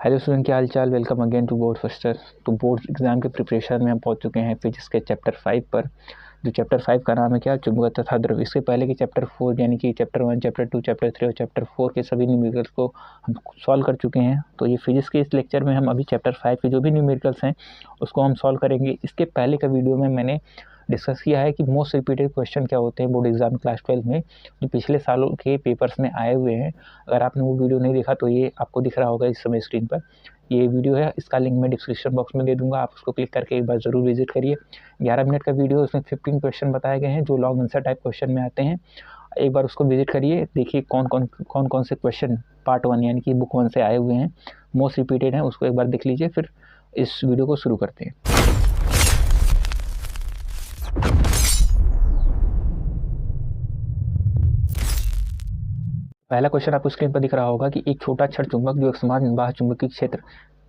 Hello student, क्या हाल चाल। Welcome again to board फर्स्टर। तो बोर्ड एग्जाम के प्रिपरेशन में हम पहुंच चुके हैं फिजिक्स के चैप्टर 5 पर। जो चैप्टर 5 का नाम है क्या, चुंबक तथा द्रव। इससे पहले के चैप्टर 4 यानी कि चैप्टर 1, चैप्टर 2, चैप्टर 3 और चैप्टर 4 के सभी न्यूमेरिकल्स को हम सॉल्व कर चुके हैं। तो ये फिजिक्स के इस लेक्चर में हम अभी चैप्टर 5 के जो भी न्यूमेरिकल्स हैं उसको हम सॉल्व करेंगे। इसके पहले का वीडियो में मैंने डिस्कस किया है कि मोस्ट रिपीटेड क्वेश्चन क्या होते हैं बोर्ड एग्जाम क्लास 12 में, जो पिछले सालों के पेपर्स में आए हुए हैं। अगर आपने वो वीडियो नहीं देखा तो ये आपको दिख रहा होगा इस समय स्क्रीन पर। ये वीडियो है, इसका लिंक मैं डिस्क्रिप्शन बॉक्स में दे दूंगा, आप उसको क्लिक करके एक बार ज़रूर विजिट करिए। 11 मिनट का वीडियो, उसमें 15 क्वेश्चन बताए गए हैं जो लॉन्ग आंसर टाइप क्वेश्चन में आते हैं। एक बार उसको विजिट करिए, देखिए कौन कौन से क्वेश्चन पार्ट 1 यानी कि बुक 1 से आए हुए हैं, मोस्ट रिपीटेड हैं, उसको एक बार देख लीजिए। फिर इस वीडियो को शुरू करते हैं। पहला क्वेश्चन आपको स्क्रीन पर दिख रहा होगा कि एक छोटा छड़ चुंबक जो एक समान बाह्य चुंबकीय क्षेत्र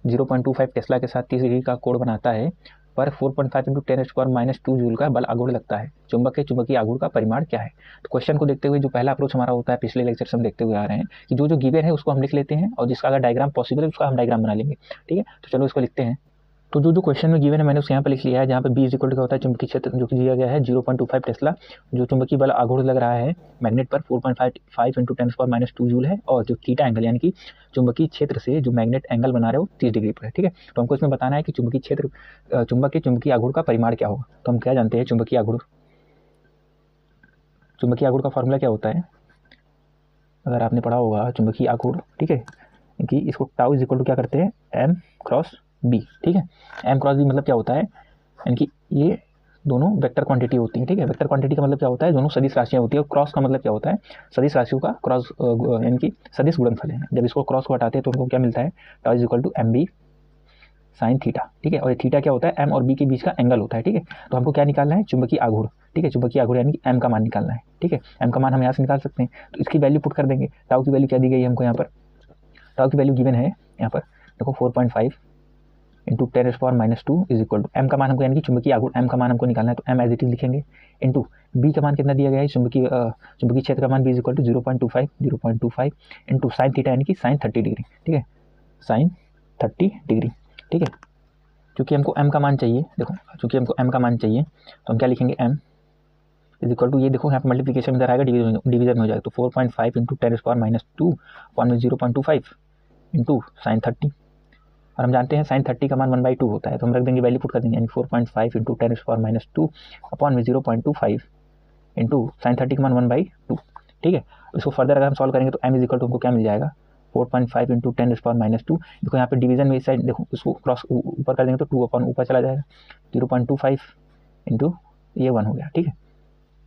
0.25 टेस्ला के साथ 30 डिग्री का कोण बनाता है, पर 4.5 × 10⁻² जूल का बल आघूर्ण लगता है। चुंबक के चुंबकीय आघूर्ण का परिमाण क्या है। तो क्वेश्चन को देखते हुए जो पहला अप्रोच हमारा होता है, पिछले लेक्चर से हम देखते हुए आ रहे हैं कि जो गिवन है उसको हम लिख लेते हैं, और जिसका अगर डायग्राम पॉसिबल है उसका हम डायग्राम बना लेंगे। ठीक है, तो चलो इसको लिखते हैं। तो जो क्वेश्चन में गिवन है मैंने उसे यहाँ पर लिख लिया है, जहाँ पे B इक्वल टू क्या होता है, चुंबकीय क्षेत्र जो कि दिया गया है 0.25 टेस्ला, जो चुंबकीय बल आघूर्ण लग रहा है मैग्नेट पर 4.5 × 10⁻² जूल है, और जो थीटा एंगल यानी कि चुंबकीय क्षेत्र से जो मैग्नेट एंगल बना रहे हो 30 डिग्री पर है। ठीक है, तो हमको इसमें बताना है कि चुंबकीय क्षेत्र चुंबक के चुंबकीय आघूर्ण का परिमाण क्या होगा। तो हम क्या जानते हैं, चुंबकीय आघूर्ण का फॉर्मूला क्या होता है, अगर आपने पढ़ा होगा चुंबकीय आघूर्ण। ठीक है, कि इसको टाउ इज इक्वल टू क्या करते हैं, m×b। ठीक है, m×b मतलब क्या होता है, यानी कि ये दोनों वेक्टर क्वांटिटी होती है। ठीक है, वेक्टर क्वांटिटी का मतलब क्या होता है, दोनों सदिश राशियाँ होती है। और क्रॉस का मतलब क्या होता है, सदिश राशियों का क्रॉस यानी कि सदिश गुणनफल है। जब इसको क्रॉस को हटाते हैं तो उनको क्या मिलता है, tau is equal to mb sine theta. ठीक है, और ये थीटा क्या होता है, m और b के बीच का एंगल होता है। ठीक है, तो हमको क्या निकालना है, चुंबकीय आघूर्ण। ठीक है, चुंबकीय आघूर्ण यानी कि m का मान निकालना है। ठीक है, m का मान हम यहाँ से निकाल सकते हैं, तो इसकी वैल्यू पुट कर देंगे। टाउ की वैल्यू क्या दी गई है हमको, यहाँ पर टाउ की वैल्यू गिवन है, यहाँ पर देखो 4.5 × 10⁻² इज इक्वल टू m का मान हमको यानी कि चुंबकीय आघूर्ण m का मान हमको निकालना है, तो m एज इट इज लिखेंगे, इनटू b का मान कितना दिया गया है, चुंबकीय क्षेत्र का मान b is equal to 0.25 into sine theta यानी कि साइन 30 डिग्री। ठीक है, साइन 30 डिग्री। ठीक है, क्योंकि हमको m का मान चाहिए, देखो चूँकि हमको m का मान चाहिए तो हम क्या लिखेंगे, m इज इक्वल टू, ये देखो यहाँ पर मल्टीप्लीकेशन इधर आएगा, डिवीजन में हो जाएगा, तो 4.5 × 10⁻² अपॉन 0.25 इंटू साइन 30। और हम जानते हैं साइन 30 का मान 1/2 होता है, तो हम रख देंगे, वैल्यू पुट कर देंगे, यानी 4.5 × 10⁻² अपॉन 0.25 इंटू साइन 30 का मान 1/2। ठीक है, इसको फर्दर अगर हम सॉल्व करेंगे तो m इज इक्वल टू हमको क्या मिल जाएगा, 4.5 × 10⁻²। देखो यहाँ पे डिवीजन में इस साइड देखो, इसको क्रॉस ऊपर कर देंगे तो 2 अपॉन ऊपर चला जाएगा, 0.25 इंटू ये 1 हो गया। ठीक है,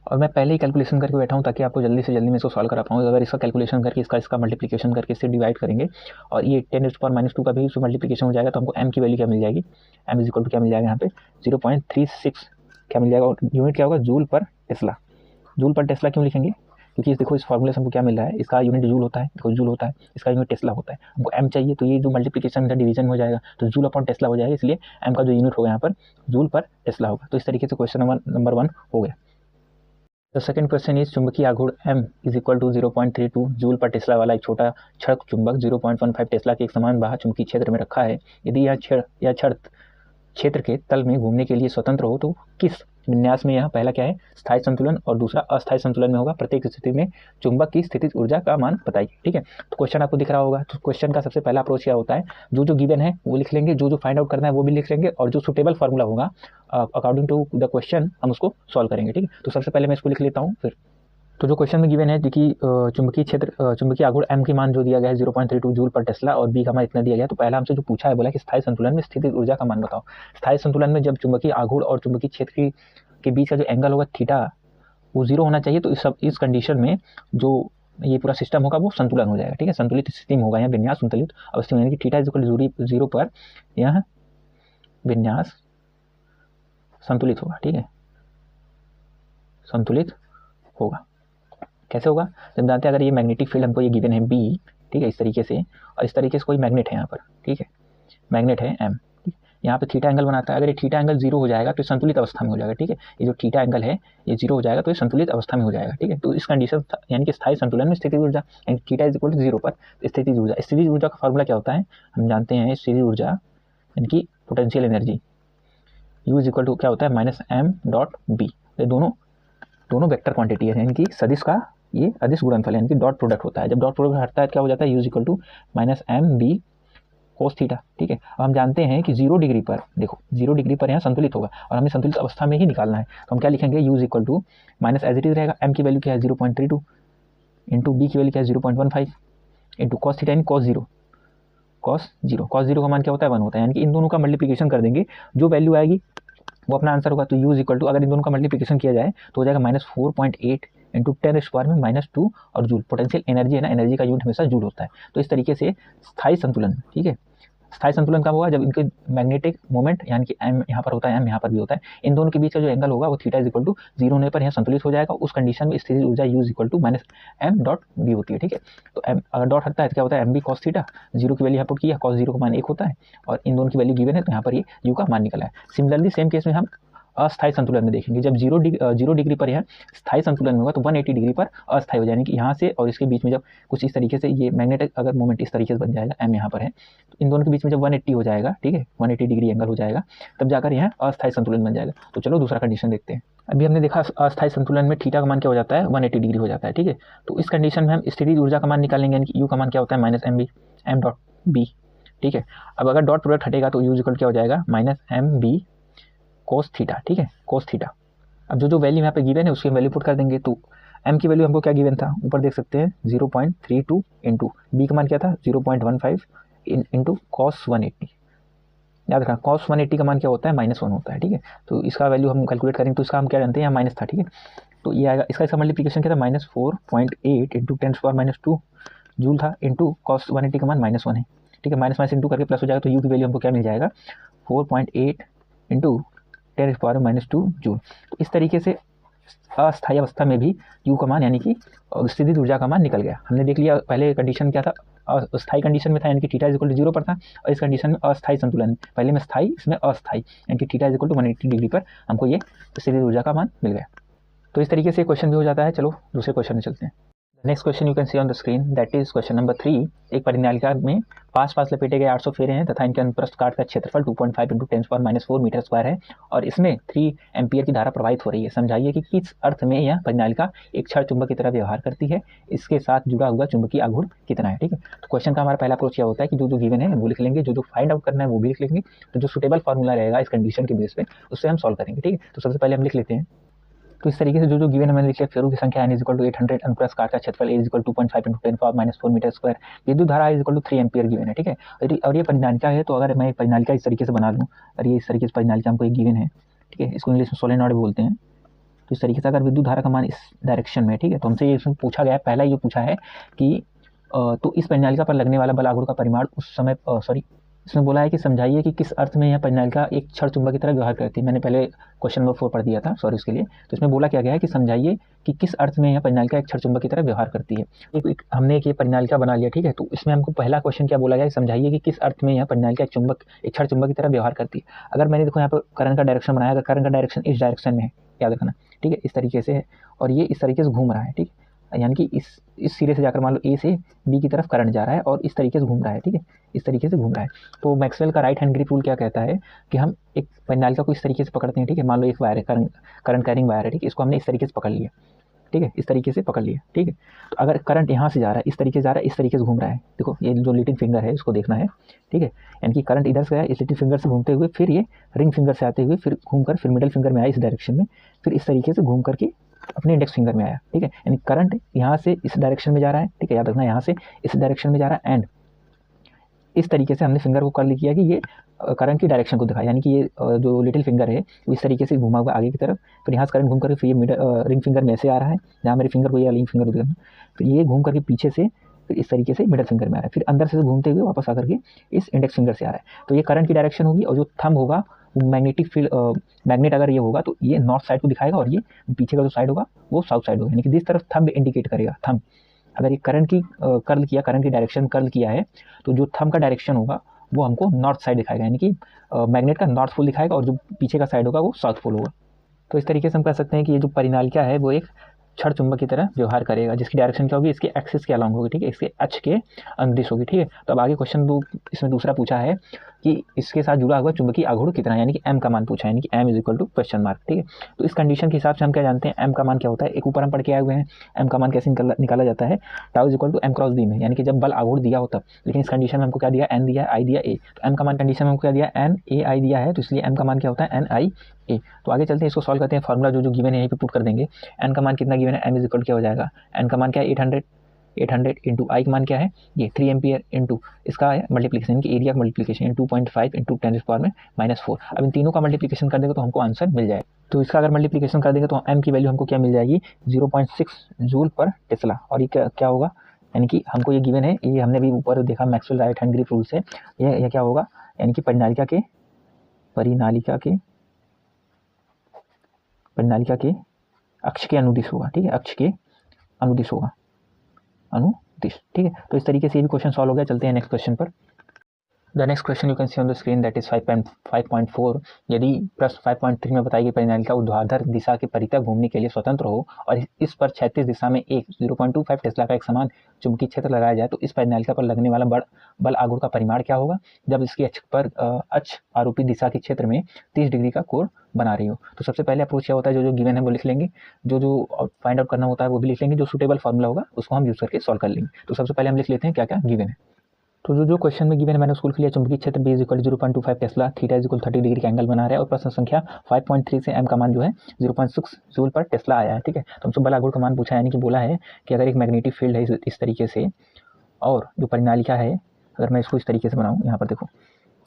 और मैं पहले ही कैलकुलेशन करके बैठा हूँ ताकि आपको जल्दी से जल्दी में इसको सॉल्व करा पाऊँ। अगर इसका कैलकुलेशन करके इसका मल्टीप्लिकेशन करके इससे डिवाइड करेंगे और ये 10⁻² का भी इसमें मल्टीप्लिकेशन हो जाएगा, तो हमको m की वैल्यू क्या मिल जाएगी, m इज इक्वल टू क्या मिल जाएगा, यहाँ पे 0.36 क्या मिल जाएगा, और यूनिट क्या होगा, joule per Tesla. Joule per Tesla क्यों लिखेंगे, क्योंकि देखो इस फॉर्मूले से हमको क्या मिल रहा है, इसका यूनिट जूल होता है, देखो जूल होता है, इसका यूनिट टेस्ला होता है। हमको m चाहिए, तो ये जो मल्टीप्लिकेशन का डिवीजन हो जाएगा तो जूल अपॉन टेस्ला हो जाएगा, इसलिए m का जो यूनिट होगा यहाँ पर जूल पर टेस्ला होगा। तो इस तरीके से क्वेश्चन नंबर 1 हो गया। तो सेकंड क्वेश्चन इज, चुंबकीय आघूर्ण m is equal to 0.32 joule per tesla वाला एक छोटा छड़ चुंबक 0.15 टेस्ला के एक समान बाह्य चुंबकीय क्षेत्र में रखा है। यदि यह छड़ क्षेत्र के तल में घूमने के लिए स्वतंत्र हो तो किस विन्यास में यह, पहला क्या है, स्थायी संतुलन और दूसरा अस्थायी संतुलन में होगा। प्रत्येक स्थिति में चुंबक की स्थितिज ऊर्जा का मान बताइए। ठीक है, तो क्वेश्चन आपको दिख रहा होगा। तो क्वेश्चन का सबसे पहला अप्रोच क्या होता है, जो गिवन है वो लिख लेंगे, जो फाइंड आउट करना है वो भी लिख लेंगे, और जो सुटेबल फार्मूला होगा अकॉर्डिंग टू द क्वेश्चन हम उसको सॉल्व करेंगे। ठीक है, तो सबसे पहले मैं इसको लिख लेता हूँ। फिर तो जो क्वेश्चन में गिवन है कि चुंबकीय आघूर्ण m की मान जो दिया गया है 0.32 जूल पर टेस्ला और b का मान इतना दिया गया, तो पहला हमसे जो पूछा है, बोला कि स्थायी संतुलन में स्थितिज ऊर्जा का मान बताओ। स्थायी संतुलन में जब चुंबकीय आघूर्ण और चुंबकीय क्षेत्र के बीच का जो एंगल होगा थीटा वो 0 होना चाहिए, तो इस कंडीशन में जो ये पूरा सिस्टम होगा वो संतुलन हो जाएगा। ठीक है, संतुलित स्थिति में होगा, यहाँ विन्यास संतुलित अवस्था में, यानी कि थीटा इज इक्वल टू 0 पर यह विन्यास संतुलित होगा। ठीक है, संतुलित होगा। कैसे होगा, जब जानते हैं अगर ये मैग्नेटिक फील्ड हमको ये गिवन है B, ठीक है, इस तरीके से, और इस तरीके से कोई मैग्नेट है यहाँ पर, ठीक है, मैग्नेट है M, यहाँ पे थीटा एंगल बनाता है। अगर ये थीटा एंगल 0 हो जाएगा तो संतुलित अवस्था में हो जाएगा, ठीक है। ये जो थीटा एंगल है ये 0 हो जाएगा तो ये संतुलित अवस्था में हो जाएगा, ठीक है। तो इस कंडीशन यानी कि स्थायी संतुलन में स्थितिज ऊर्जा यानी थीटा इज इक्वल टू 0 पर स्थितिज ऊर्जा। स्थितिज ऊर्जा का फॉर्मूला क्या होता है हम जानते हैं। स्थितिज ऊर्जा यानी कि potential energy U is equal to क्या होता है माइनस एम डॉट बी। ये दोनों वेक्टर क्वांटिटी है यानी कि सदिश का ये अदिश गुणनफल यानी कि डॉट प्रोडक्ट होता है। जब डॉट प्रोडक्ट हटता है क्या हो जाता है U is equal to minus M B cos theta, ठीक है। अब हम जानते हैं कि 0 डिग्री पर देखो 0 डिग्री पर यहाँ संतुलित होगा और हमें संतुलित अवस्था में ही निकालना है। तो हम क्या लिखेंगे U is equal to minus as it is रहेगा m की वैल्यू क्या है 0.32 इंटू बी की वैल्यू क्या है 0.15 into cos theta in cos zero का मान क्या होता है 1 होता है। यानी कि इन दोनों का मल्टीप्लिकेशन कर देंगे, जो वैल्यू आएगी वो अपना आंसर होगा। तो U इज इक्वल टू अगर इन दोनों का मल्टीप्लिकेशन किया जाए तो हो जाएगा -4.8 इंटू 10 स्क्वायर में -2 और जूल। पोटेंशियल एनर्जी है ना, एनर्जी का यूनिट हमेशा जूल होता है। तो इस तरीके से स्थायी संतुलन, ठीक है, स्थायी संतुलन कब होगा जब इनके मैग्नेटिक मोमेंट यानी कि m यहाँ पर होता है m यहाँ पर भी होता है, इन दोनों के बीच का जो एंगल होगा वो थीटा इज इक्वल टू 0 होने पर यहाँ संतुलित हो जाएगा। उस कंडीशन में स्थितिज ऊर्जा U is equal to minus M dot B होती है, ठीक है। तो m अगर डॉट हटता है तो क्या होता है एम बी कॉस थीटा, 0 की वैल्यू यहाँ पुट किया, कॉस 0 का मान 1 होता है और इन दोनों की वैल्यू गिवन है तो यहाँ पर ये U का मान निकला है। सिमिलरली सेम केस में हम अस्थायी संतुलन में देखेंगे। जब 0 डिग्री पर यह स्थायी संतुलन में होगा तो 180 डिग्री पर अस्थायी हो जाएगी कि यहाँ से और इसके बीच में जब कुछ इस तरीके से ये मैग्नेटिक अगर मोमेंट इस तरीके से बन जाएगा m यहाँ पर है तो इन दोनों के बीच में जब 180 हो जाएगा, ठीक है, 180 डिग्री एंगल हो जाएगा तब जाकर यह अस्थायी संतुलन बन जाएगा। तो चलो दूसरा कंडीशन देखते हैं। अभी हमने देखा अस्थायी संतुलन में थीटा का मान क्या हो जाता है 180 डिग्री हो जाता है, ठीक है। तो इस कंडीशन में हम स्थितिज ऊर्जा का मान निकालेंगे यानी कि U का मान क्या होता है माइनस एम डॉट बी, ठीक है। अब अगर डॉट प्रोडक्ट हटेगा तो U इक्वल क्या हो जाएगा minus M B cos theta, ठीक है, कोस थीटा। अब जो वैल्यू यहाँ पे गिवन है उसकी वैल्यू पुट कर देंगे। तो m की वैल्यू हमको क्या गिवन था ऊपर देख सकते हैं 0.32 इंटू बी का मान क्या था 0.15 इंटू कॉस 180। याद रखना कॉस 180 का मान क्या होता है -1 होता है, ठीक है। तो इसका वैल्यू हम कैलकुलेट करेंगे तो इसका हम क्या जानते हैं यहाँ माइनस था, ठीक है। तो ये आएगा इसका मल्टीप्लिकेशन क्या था -4.8 इंटू 10⁻²- जूल था इंटू कॉस 180 का मान -1 है, ठीक है। माइनस इंटू करके प्लस हो जाएगा तो U की वैल्यू हमको क्या मिल जाएगा 4.8 इंटू 10⁻² जूल। तो इस तरीके से अस्थायी अवस्था में भी U का मान यानी कि स्थितिज ऊर्जा का मान निकल गया। हमने देख लिया पहले कंडीशन क्या था अस्थायी कंडीशन में था यानी कि थीटा इज इक्वल टू 0 पर था और इस कंडीशन में अस्थायी संतुलन पहले में स्थायी इसमें अस्थायी यानी कि theta is equal to 180 degree पर हमको ये स्थितिज ऊर्जा का मान मिल गया। तो इस तरीके से क्वेश्चन भी हो जाता है। चलो दूसरे क्वेश्चन में चलते हैं। Next question you can see on the screen that is question number 3। एक परिनालिका में पास लपेटे गए 800 फेरे हैं तथा इनके अनुप्रस्थ काट का क्षेत्रफल 2.5 इंटू 10⁻⁴ मीटर स्क्वायर है और इसमें 3 एम्पियर की धारा प्रवाहित हो रही है। समझाइए कि किस अर्थ में यह परिनालिका एक क्षण चुंबक की तरह व्यवहार करती है, इसके साथ जुड़ा हुआ चुंबकीय आघूर्ण कितना है, ठीक है। तो क्वेश्चन का हमारा पहला अप्रोच क्या होता है कि जो गिवन है वो लिख लेंगे, जो फाइंड आउट करना है वो भी लिख लेंगे। तो जो सुटेबल फार्मूला रहेगा इस कंडीशन के बेस पे उससे हम सॉल्व करेंगे, ठीक है। तो सबसे पहले हम लिख लेते हैं। तो इस तरीके से जो गिवन है मैंने लिखा फेरों की संख्या n इक्वल टू 800 अनुप्रस्थ काट का क्षेत्रफल a equal 2.5 into 10⁻⁴ metre square, विद्युत धारा इक्वल टू 3 एम्पियर गिवन है, ठीक है। और ये परिनालिका है तो अगर मैं परिनालिका इस तरीके से बना लूँ और ये इस तरीके से परिनालिका हमको एक गिवन है, ठीक है, इसको इंग्लिश में सोलेनॉइड बोलते हैं। तो इस तरीके से अगर विद्युत धारा का मान इस डायरेक्शन में, ठीक है, तो हमसे ये इसमें पूछा गया है, पहला ये पूछा है कि तो इस परिनालिका पर लगने वाला बल आघूर्ण का परिमाण उस समय इसमें बोला है कि समझाइए कि किस अर्थ में यह परिनालिका एक क्षण चुंबक की तरह व्यवहार करती है। मैंने पहले क्वेश्चन नंबर 4 पढ़ दिया था, सॉरी उसके लिए। तो इसमें बोला क्या गया है कि समझाइए कि किस अर्थ में यह परिनालिका एक क्षण चुंबक की तरह व्यवहार करती है। हमने एक ये परिनालिका बना लिया, ठीक है। तो इसमें हमको पहला क्वेश्चन क्या बोला गया, समझाइए कि किस अर्थ में यह परिनालिका एक क्षण चुंबक की तरह व्यवहार करती है। अगर मैंने देखो यहाँ पर करंट का डायरेक्शन बनाया, अगर करंट का डायरेक्शन इस डायरेक्शन में है, याद रखना, ठीक है, इस तरीके से है और ये इस तरीके से घूम रहा है, ठीक है, यानी कि इस सिरे से जाकर मान लो ए से बी की तरफ करंट जा रहा है और इस तरीके से घूम रहा है, ठीक है, इस तरीके से घूम रहा है। तो मैक्सवेल का राइट हैंड ग्रिप रूल क्या कहता है कि हम एक परिनालिका को इस तरीके से पकड़ते हैं, ठीक है। मान लो एक वायर है, करंट कैरिंग वायर है, ठीक है, इसको हमने इस तरीके से पकड़ लिया, ठीक है, इस तरीके से पकड़ लिया, ठीक है। तो अगर करंट यहाँ से जा रहा है, इस तरीके से जा रहा है, इस तरीके से घूम रहा है, देखो ये जो लिटिल फिंगर है इसको देखना है, ठीक है, यानी कि करंट इधर से गया इस लिटिल फिंगर से घूमते हुए, फिर ये रिंग फिंगर से आते हुए, फिर घूमकर फिर मिडिल फिंगर में आया इस डायरेक्शन में, फिर इस तरीके से घूम करके अपने इंडेक्स फिंगर में आया, ठीक है। यानी करंट यहाँ से इस डायरेक्शन में जा रहा है, ठीक है, याद रखना यहाँ से इस डायरेक्शन में जा रहा है एंड इस तरीके से हमने फिंगर को कर्ल किया कि ये करंट की डायरेक्शन को दिखाया, यानी कि ये जो लिटिल फिंगर है वो इस तरीके से घुमा हुआ आगे की तरफ, फिर यहाँ से करंट घूम करके फिर ये रिंग फिंगर में ऐसे आ रहा है, जहाँ मेरे फिंगर को ये रिंग फिंगर दिखाना, फिर ये घूम करके पीछे से फिर इस तरीके से मिडल फिंगर में आ रहा है, फिर अंदर से घूमते हुए वापस आकर के इस इंडेक्स फिंगर से आ रहा है। तो ये करंट की डायरेक्शन होगी और जो थंब होगा वो मैग्नेटिक फील्ड मैग्नेट अगर ये होगा तो ये नॉर्थ साइड को दिखाएगा और ये पीछे का जो साइड होगा वो साउथ साइड होगा, यानी कि जिस तरफ थंब इंडिकेट करेगा, थंब अगर ये करंट की कर्ल किया, करंट की डायरेक्शन कर्ल किया है तो जो थंब का डायरेक्शन होगा वो हमको नॉर्थ साइड दिखाएगा, यानी कि मैग्नेट का नॉर्थ पोल दिखाएगा और जो पीछे का साइड होगा वो साउथ पोल होगा। तो इस तरीके से हम कह सकते हैं कि ये जो परिनालिका है वो एक क्षण चुंबक की तरह व्यवहार करेगा, जिसकी डायरेक्शन क्या होगी, इसके एक्सिस के अलॉन्ग होगी, ठीक है, इसके अक्ष के अनुदिश होगी, ठीक है। तो अब आगे क्वेश्चन इसमें दूसरा पूछा है कि इसके साथ जुड़ा हुआ चुंबकीय आघूर्ण कितना है, यानी कि m का मान पूछा है, यानी कि m is equal to question mark, ठीक है। तो इस कंडीशन के हिसाब से हम क्या जानते हैं m का मान क्या होता है, एक ऊपर हम पढ़ के आए हुए हैं m का मान कैसे निकाला जाता है, tau is equal to m cross b में, यानी कि जब बल आघूर्ण दिया हो तब। लेकिन इस कंडीशन में हमको क्या दिया, n दिया है, i दिया a, तो m का मान कंडीशन में हमको क्या दिया, n a i दिया है, तो इसलिए m का मान क्या होता है, n i a। तो आगे चलते हैं, इसको सॉल्व करते हैं, फॉर्मूला जो गिवन है यहीं पे पुट कर देंगे। n का मान कितना गिवन है, m इज इक्वल क्या हो जाएगा, n का मान क्या है 800 इंटू आई का मान क्या है ये 3 एम्पियर इंटू इसका मल्टीप्लिकेशन, यानी कि एरिया का मल्टीप्लिकेशन 2.5 इंटू 10⁻⁻⁴। अब इन तीनों का मल्टीप्लिकेशन कर देंगे तो हमको आंसर मिल जाएगा। तो इसका अगर मल्टीप्लिकेशन कर देंगे तो m की वैल्यू हमको क्या मिल जाएगी, 0.6 जूल पर टेस्ला। और ये क्या होगा, यानी कि हमको ये गिवन है, ये हमने भी ऊपर देखा Maxwell right hand grip rule से, ये क्या होगा, यानी कि परिनालिका के अक्ष के अनुदिश होगा, ठीक है, अक्ष के अनुदिश होगा, अनुदिश, ठीक है। तो इस तरीके से ये भी क्वेश्चन सॉल्व हो गया। चलते हैं नेक्स्ट क्वेश्चन पर। The next question you can see on the screen that is 5.4। यदि प्रश्न 5.3 में बताई गई परिनालिका ऊर्ध्वाधर दिशा के परितः घूमने के लिए स्वतंत्र हो और इस पर क्षैतिज दिशा में एक 0.25 टेस्ला का एक समान चुंबकीय क्षेत्र लगाया जाए तो इस परिनालिका पर लगने वाला बल आघूर्ण का परिमाण क्या होगा जब इसके अक्ष आरोपित दिशा के क्षेत्र में 30 डिग्री का कोण बना रही हो। तो सबसे पहले अप्रोच क्या होता है, जो गिवन है वो लिख लेंगे, जो फाइंड आउट करना होता है वो भी लिख लेंगे, जो सूटेबल फॉर्मूला होगा उसको हम यूज करके सॉल्व कर लेंगे। तो सबसे पहले हम लिख लेते हैं क्या क्या गिवन है। तो जो क्वेश्चन में गिवन है मैंने उसको लिख लिया, चुंबकीय क्षेत्र B equal 0.25 Tesla, theta is equal 30 degree का एंगल बना रहा है और प्रश्न संख्या 5.3 से m का मान जो है 0.6 जूल पर टेस्ला आया है, ठीक है। तो हमसे बल आघूर्ण का मान पूछा है, यानी कि बोला है कि अगर एक मैग्नेटिक फील्ड है इस तरीके से और जो परिनालिका है, अगर मैं इसको इस तरीके से बनाऊँ, यहाँ पर देखो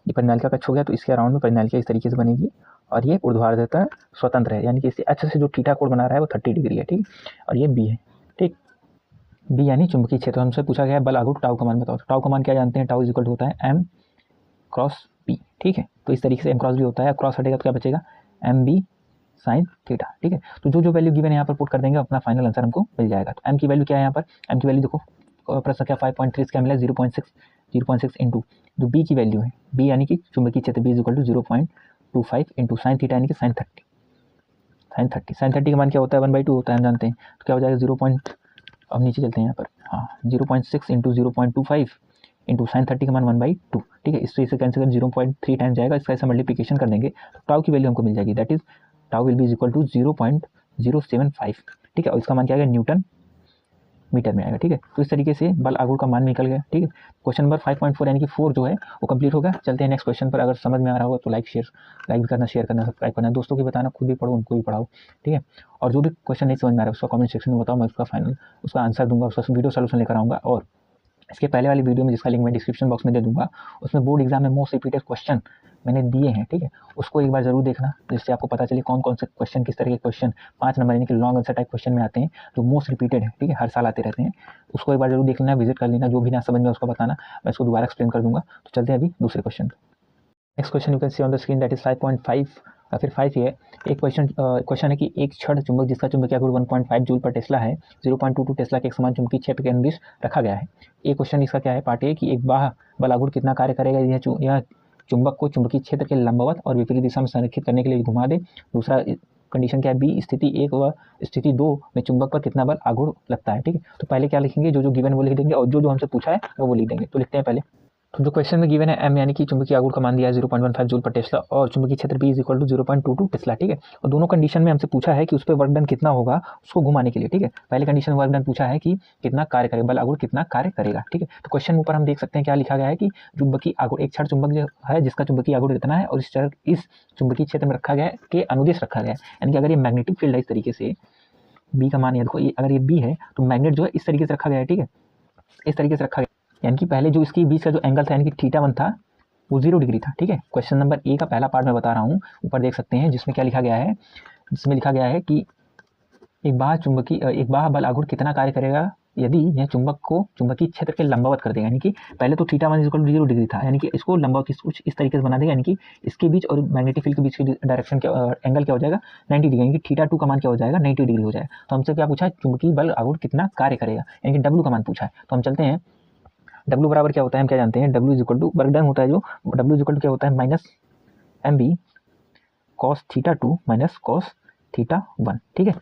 ये परिनालिका का हो गया तो इसके अराउंड में परिनालिका इस तरीके से बनेगी और ये ऊर्ध्वाधर स्वतंत्र है, यानी कि इससे अक्ष से जो थीटा कोण बना रहा है वो 30 डिग्री है, ठीक, और ये B है, ठीक। B यानी चुंबकीय क्षेत्र। हमसे पूछा गया है बल आघूर्ण टाउ का मान बताओ। टाउ का मान क्या जानते हैं, टाउ इज इक्वल होता है m क्रॉस b, ठीक है। तो इस तरीके से m क्रॉस b होता है, क्रॉस हटेगा तो क्या बचेगा mb साइन थीटा, ठीक है। तो जो वैल्यू गिवन है यहाँ पर पुट कर देंगे, अपना फाइनल आंसर हमको मिल जाएगा। तो m की वैल्यू क्या है यहाँ पर, m की वैल्यू देखो प्रश्न क्या 5.3 क्या मिला 0.6 इंटू जो b की वैल्यू है, b यानी कि चुंबकीय क्षेत्र B is equal to 0.25 into sine theta यानी कि साइन 30 का मान क्या होता है 1/2 होता है, हम जानते हैं। तो क्या हो जाएगा अब नीचे चलते हैं यहाँ पर, हाँ 0.6 इंटू 0.25 इंटू साइन 30 का मान 1/2, ठीक है। इससे कैंसिल कर 0.3 टाइम जाएगा, इसका ऐसा मल्टीप्लिकेशन कर देंगे तो टाउ की वैल्यू हमको मिल जाएगी, that is tau will be is equal to 0.075, ठीक है। और इसका मान क्या आएगा, न्यूटन मीटर में आएगा, ठीक है। तो इस तरीके से बल आघूर्ण का मान निकल गया, ठीक है। क्वेश्चन नंबर 5.4 यानी कि 4 जो है वो कंप्लीट हो गया। चलते हैं नेक्स्ट क्वेश्चन पर। अगर समझ में आ रहा होगा तो लाइक भी करना, शेयर करना, सब्सक्राइब करना, दोस्तों की बताना, खुद भी पढ़ो उनको भी पढ़ाओ, ठीक है। और जो भी क्वेश्चन नहीं समझ में आ रहा है उसका कमेंट सेक्शन में बताओ, मैं उसका आंसर दूंगा, उसका वीडियो सोल्यूशन लेकर आऊँगा। और इसके पहले वाली वीडियो में जिसका लिंक मैं डिस्क्रिप्शन बॉक्स में दे दूंगा, उसमें बोर्ड एग्जाम में मोस्ट रिपीटेड क्वेश्चन मैंने दिए हैं, ठीक है। उसको एक बार जरूर देखना, जिससे आपको पता चले कौन कौन से क्वेश्चन, किस तरह के क्वेश्चन 5 नंबर यानी कि लॉन्ग आंसर टाइप क्वेश्चन में आते हैं, जो मोस्ट रिपीटेड है, ठीक है, हर साल आते रहते हैं। उसको एक बार जरूर देख लेना, विजिट कर लेना, जो भी ना समझ में उसको बताना, मैं इसको दोबारा एक्सप्लेन कर दूंगा। तो चलते हैं अभी दूसरे क्वेश्चन पर। Next question you can see on the screen that is 5.5 या फिर 5 है। एक क्वेश्चन है कि एक क्षण चुंबक जिसका चुंबकीय आघूर्ण 1.5 जूल पर टेस्ला है 0.22 टेस्ला के एक समान चुंबकीय क्षेत्र के अनुदिश रखा गया है। एक क्वेश्चन इसका क्या है, पार्ट ए कि एक बाह्य बल आघूर्ण कितना कार्य करेगा यह चुंबक को चुंबकीय क्षेत्र के लंबवत और विपरीत दिशा में संरेखित करने के लिए घुमा दे। दूसरा कंडीशन क्या है, बी स्थिति 1 व स्थिति 2 में चुंबक पर कितना बल आघूर्ण लगता है, ठीक है। तो पहले क्या लिखेंगे, जो गिवन वो लिख देंगे और जो हमसे पूछा है वो लिख देंगे। तो लिखते हैं पहले। तो जो क्वेश्चन में गिवन है m यानी कि चुंबकीय आघूर्ण का मान दिया है 0.15 जूल पर टेस्ला और चुंबकीय क्षेत्र B is equal to 0.22 tesla, ठीक है। और दोनों कंडीशन में हमसे पूछा है कि उस पर वर्क डन कितना होगा उसको घुमाने के लिए, ठीक है। पहले कंडीशन वर्क डन पूछा है कि कितना कार्य करेगा, बल आघूर्ण कितना कार्य करेगा, ठीक है। तो क्वेश्चन ऊपर हम देख सकते हैं क्या लिखा गया है कि चुंबकीय आघूर्ण एक क्षण चुंबक जो है जिसका चुंबकीय आघूर्ण कितना है और इस चुंबकीय क्षेत्र में रखा गया है के अनुदिश रखा गया है, यानी कि अगर ये मैग्नेटिक फील्ड है इस तरीके से, बी का मान देखो, अगर ये बी है तो मैग्नेट जो है इस तरीके से रखा गया है, ठीक है, इस तरीके से रखा गया, यानी कि पहले जो इसके बीच का जो एंगल था यानी कि थीटा1 था वो 0 डिग्री था, ठीक है। क्वेश्चन नंबर ए का पहला पार्ट मैं बता रहा हूँ, ऊपर देख सकते हैं, जिसमें क्या लिखा गया है, जिसमें लिखा गया है कि एक बाह्य बल आघूर्ण कितना कार्य करेगा यदि यह चुंबक को चुंबकीय क्षेत्र के लंबवत कर देगा, यानी कि पहले तो थीटा1 0 डिग्री था, यानी कि इसको लंबवत कुछ इस तरीके से बना देगा, यानी कि इसके बीच और मैग्नेटिक फील्ड के बीच की डायरेक्शन एंगल क्या हो जाएगा 90 डिग्री, यानी कि थीटा2 का मान क्या हो जाएगा 90 डिग्री हो जाएगा। तो हमसे क्या पूछा है, चुंबकीय बल आघूर्ण कितना कार्य करेगा, यानी कि W का मान पूछा है। तो हम चलते हैं W बराबर क्या होता है, हम क्या जानते हैं, W is equal to work done होता है जो, W इज इक्वल टू क्या होता है, minus MB cos θ2 minus cos θ1, ठीक है।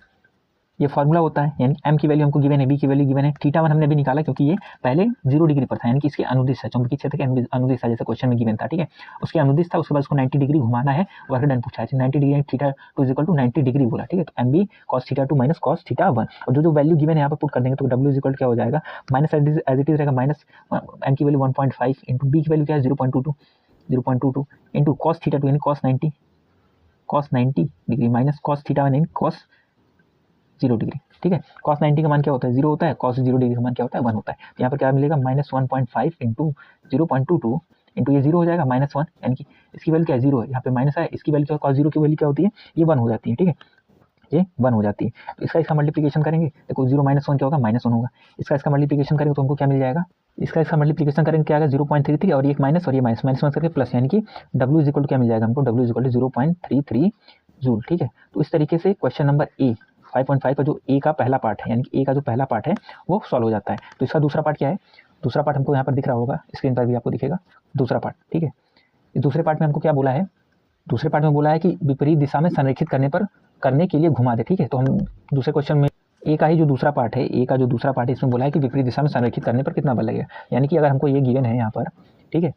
ये फार्मूला होता है, यानी m की वैल्यू हमको गिवन है, b की वैल्यू गिवन है, θ1 हमने अभी निकाला क्योंकि ये पहले 0 डिग्री पर था, यानी कि इसके अनुदिश है, चुंबकीय क्षेत्र के अनुदिश था, जैसे क्वेश्चन में गिवन था, ठीक है। उसके अनुदिश था, उसके बाद उसको 90 डिग्री घुमाना है, वर्क डन पूछा है, 90 degree θ2 is equal to 90 degree बोला, ठीक है। तो MB cos θ2 माइनस cos θ1, और जो वैल्यू गिवन है यहाँ पर पुट कर देंगे तो W इज इक्वल क्या हो जाएगा, माइनस एज इट इज रहेगा, माइनस m की वैल्यू 1.5 इंटू b की वैल्यू क्या है 0.22 इंटू cos θ2 यानी cos 90 डिग्री माइनस cos θ1 यानी cos 0 डिग्री, ठीक है। cos 90 का मान क्या होता है, 0 होता है, cos 0 डिग्री का मान क्या होता है, 1 होता है। तो यहाँ पर क्या मिलेगा, माइनस 1.5 इंटू 0.22 इंटू ये 0 हो जाएगा माइनस 1, यानी कि इसकी वैल्यू क्या है 0 है, यहाँ पे माइनस है, इसकी वैल्यू क्या है, cos 0 की वैल्यू क्या होती है, ये 1 हो जाती है, ठीक है, ये 1 हो जाती है। तो इसका मल्टीप्लिकेशन करेंगे, देखो 0 माइनस 1 क्या होगा, माइनस 1 होगा, इसका मल्टीप्लिकेशन करेंगे तो हमको क्या मिल जाएगा, इसका मल्टीप्लिकेशन करेंगे क्या आएगा 0.33 और ये माइनस और ये माइनस माइनस करके प्लस, यानी कि W इज इक्वल टू क्या मिल जाएगा हमको, W is equal to 0.33 joule, ठीक है। तो इस तरीके से क्वेश्चन नंबर ए 5.5 का जो ए का पहला पार्ट है, यानी कि ए का जो पहला पार्ट है वो सॉल्व हो जाता है। तो इसका दूसरा पार्ट क्या है, दूसरा पार्ट हमको यहाँ पर दिख रहा होगा, स्क्रीन पर भी आपको दिखेगा दूसरा पार्ट, ठीक है। इस दूसरे पार्ट में हमको क्या बोला है, दूसरे पार्ट में बोला है कि विपरीत दिशा में संरेखित करने के लिए घुमा दे, ठीक है। तो हम दूसरे क्वेश्चन में ए का ही जो दूसरा पार्ट है, ए का जो दूसरा पार्ट है इसमें बोला है कि विपरीत दिशा में संरेखित करने पर कितना बल लगेगा, यानी कि अगर हमको ये गिवन है यहाँ पर, ठीक है,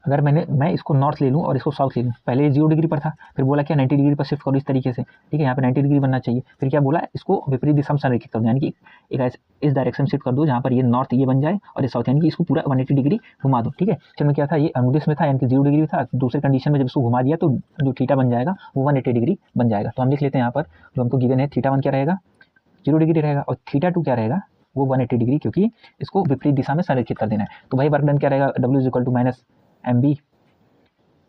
अगर मैं इसको नॉर्थ ले लूँ और इसको साउथ ले लूँ, पहले ये 0 डिग्री पर था, फिर बोला क्या 90 डिग्री पर शिफ्ट करो इस तरीके से, ठीक है, यहाँ पे 90 डिग्री बनना चाहिए, फिर क्या बोला इसको विपरीत दिशा में संरेखित कर दो, यानी कि एक इस डायरेक्शन शिफ्ट कर दो जहाँ पर ये नॉर्थ ये बन जाए और ये साउथ, यानी कि इसको पूरा 180 डिग्री घुमा दो, ठीक है। चल में क्या था, ये अनुदिश में था, यानी कि 0 डिग्री था, दूसरे कंडीशन में जब इसको घुमा दिया तो जो थीटा बन जाएगा वो 180 डिग्री बन जाएगा। तो हम लिख लेते हैं यहाँ पर जो हमको गिवन है, θ1 क्या रहेगा 0 डिग्री रहेगा और θ2 क्या रहेगा वो 180 डिग्री, क्योंकि इसको विपरीत दिशा में संरेखित कर देना है। तो भाई वर्क डन क्या रहेगा, W is equal to minus MB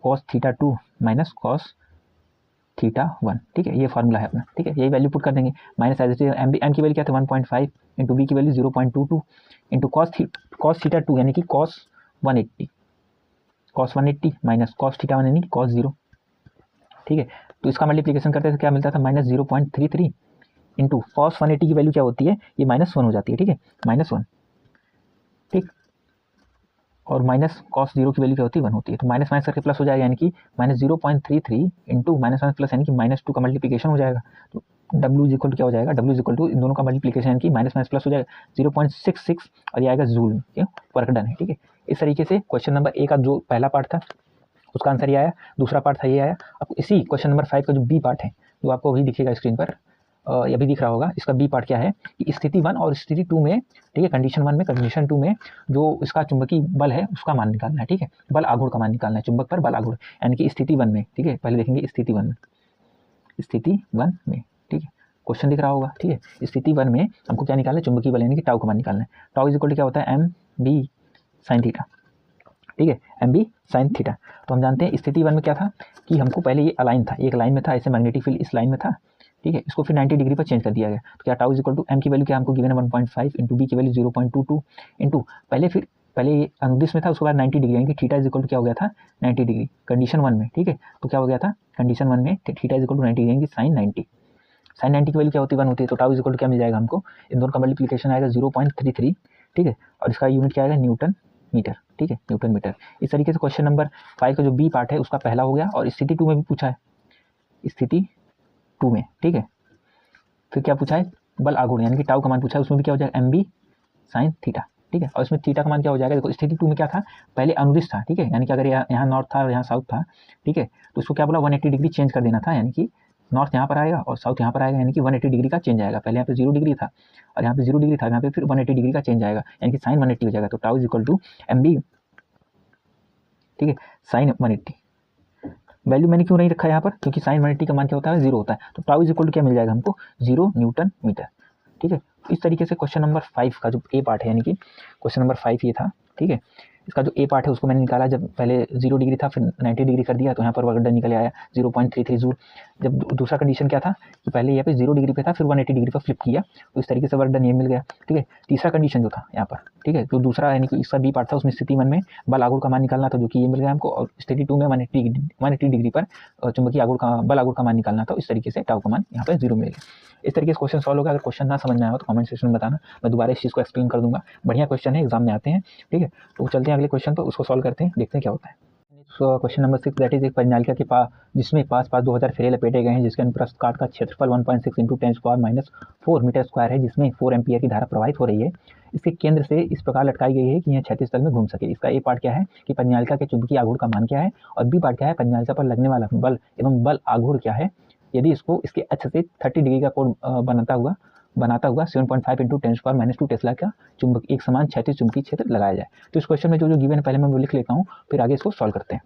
cos θ2 minus cos θ1, ठीक है, ये फार्मूला है अपना, ठीक है। यही वैल्यू पुट कर देंगे, माइनस एज M की वैल्यू क्या था 1.5 इंटू B की वैल्यू 0.22 इंटू cos θ2 यानी कि cos 180 माइनस cos θ1 यानी कि cos 0, ठीक है। तो इसका मल्टीप्लिकेशन करते थे क्या मिलता था, माइनस 0.33 इंटू cos 180 की वैल्यू क्या होती है, ये माइनस 1 हो जाती है, ठीक है, माइनस 1, ठीक, और माइनस cos 0 की वैल्यू क्या होती है 1 होती है। तो माइनस माइनस करके प्लस हो जाएगा, यानी कि minus 0.33 into minus minus plus यानी कि माइनस 2 का मल्टीप्लिकेशन हो जाएगा। तो W इज इक्वल टू क्या हो जाएगा, W इज इक्वल टू इन दोनों का मल्टीप्लिकेशन यानी कि माइनस माइनस प्लस हो जाएगा 0.66 और ये आएगा जूल में, क्यों, वर्क डन है, ठीक है। इस तरीके से क्वेश्चन नंबर ए का जो पहला पार्ट था उसका आंसर ये आया, दूसरा पार्ट था ये आया। अब इसी क्वेश्चन नंबर 5 का जो बी पार्ट है जो आपको अभी दिखेगा स्क्रीन पर, ये भी दिख रहा होगा, इसका बी पार्ट क्या है कि स्थिति 1 और स्थिति 2 में, ठीक है, कंडीशन 1 में कंडीशन 2 में जो इसका चुंबकीय बल है उसका मान निकालना है, ठीक है, बल आघूर्ण का मान निकालना है, चुंबक पर बल आघूर्ण, यानी कि स्थिति 1 में, ठीक है, पहले देखेंगे स्थिति 1 में, ठीक है, क्वेश्चन दिख रहा होगा, ठीक है। स्थिति 1 में हमको क्या निकालना है, चुंबकीय बल यानी कि टाउ का मान निकालना है। टाउ इज इक्वल टू क्या होता है MB sin थीटा, ठीक है, MB sin थीटा। तो हम जानते हैं स्थिति 1 में क्या था कि हमको पहले ये अलाइन था, एक लाइन में था, ऐसे मैग्नेटिक फील्ड इस लाइन में था, ठीक है, इसको फिर 90 डिग्री पर चेंज कर दिया गया। तो क्या tau is equal to M की वैल्यू क्या हमको गिवन है 1.5 इंटू B की वैल्यू 0.22 इंटू पहले ये अनुदिश में था, उसके बाद 90 डिग्री, यानी कि थीटा इज इक्वल टू क्या हो गया था 90 डिग्री कंडीशन 1 में, ठीक है। तो क्या हो गया था कंडीशन 1 में theta is equal to 90 degree, यानी कि sin 90 की वैल्यू क्या होती है 1 होती है। तो टाउ इज इक्वल टू क्या मिल जाएगा हमको, इन दोनों का मल्टीप्लिकेशन आएगा 0.33, ठीक है, और इसका यूनिट क्या आएगा न्यूटन मीटर, ठीक है, न्यूटन मीटर। इस तरीके से क्वेश्चन नंबर 5 का जो बी पार्ट है उसका पहला हो गया, और स्थिति 2 में भी पूछा है, स्थिति 2 में, ठीक है, फिर क्या पूछा है बल आघूर्ण यानी कि टाउ का मान पूछा है, उसमें भी क्या हो जाएगा MB sin थीटा, ठीक है, और इसमें थीटा का मान क्या हो जाएगा, देखो स्थिति 2 में क्या था पहले अनुदिश था, ठीक है, यानी कि अगर यहाँ नॉर्थ था और यहाँ साउथ था, ठीक है, तो उसको क्या बोला 180 डिग्री चेंज कर देना था, यानी कि नॉर्थ यहाँ पर आएगा और साउथ यहाँ पर आएगा, यानी कि 180 डिग्री का चेंज आएगा। पहले यहाँ पे 0 डिग्री था और यहाँ पे 0 डिग्री था, यहाँ पे फिर 180 डिग्री का चेंज आएगा, यानी कि sin 180 हो जाएगा। तो tau is equal to MB, ठीक है, sin 180 वैल्यू मैंने क्यों नहीं रखा यहाँ पर, क्योंकि sin 180 का मान क्या होता है 0 होता है। तो टाउ इज इक्वल टू क्या मिल जाएगा हमको 0 न्यूटन मीटर, ठीक है। इस तरीके से क्वेश्चन नंबर 5 का जो ए पार्ट है, यानी कि क्वेश्चन नंबर 5 ये था, ठीक है। इसका जो ए पार्ट है उसको मैंने निकाला, जब पहले 0 डिग्री था फिर 90 डिग्री कर दिया तो यहाँ पर वर्क डन निकल आया 0.33 जूल। जब दूसरा कंडीशन क्या था कि पहले यहाँ पे 0 डिग्री पे था फिर 180 डिग्री पर फ्लिप किया तो इस तरीके से वर्क डन ये मिल गया, ठीक है। तीसरा कंडीशन जो था यहाँ पर, ठीक है, जो दूसरा यानी कि इसका बी पार्ट था उसमें स्थिति 1 में बल आघूर्ण का मान निकालना था जो कि ये मिल गया हमको, और स्थिति 2 में 180 डिग्री पर चुंबकीय आघूर्ण का बल आघूर्ण का मान निकालना था, इस तरीके से टाउ का मान यहाँ पर 0 मिल गया। इस तरीके से क्वेश्चन सॉल्व होगा। अगर क्वेश्चन ना समझ में आया हो तो कमेंट सेक्शन में बताना, मैं दोबारा इस चीज़ को एक्सप्लेन कर दूंगा। बढ़िया क्वेश्चन है, एग्जाम में आते हैं, ठीक है। तो चलते हैं अगले क्वेश्चन पर, उसको सॉल्व करते हैं, देखते हैं क्या होता है। क्वेश्चन नंबर 6 दैट इज एक परिनालिका के पास जिसमें पास 2000 फेरे लपेटे गए हैं, जिसके अनुप्रस्थ काट का क्षेत्रफल 1.6 × 10⁻⁴ मीटर स्क्वायर है, जिसमें 4 एम्पियर की धारा प्रवाहित हो रही है। इसके केंद्र से इस प्रकार लटकाई गई है कि यह क्षैतिज तल में घूम सके। इसका ए पार्ट क्या है कि परिनालिका के चुंबकीय आघूर्ण का मान क्या है, और बी पार्ट क्या है परिनालिका पर लगने वाला बल एवं बल आघूर्ण क्या है यदि इसको इसके अक्ष से 30 डिग्री का कोण बनाता हुआ 7.5 × 10⁻² टेस्ला का चुंबक एक समान क्षैतिज चुंबकीय क्षेत्र लगाया जाए। तो इस क्वेश्चन में जो गिवन है पहले मैं वो लिख लेता हूँ, फिर आगे इसको सॉल्व करते हैं।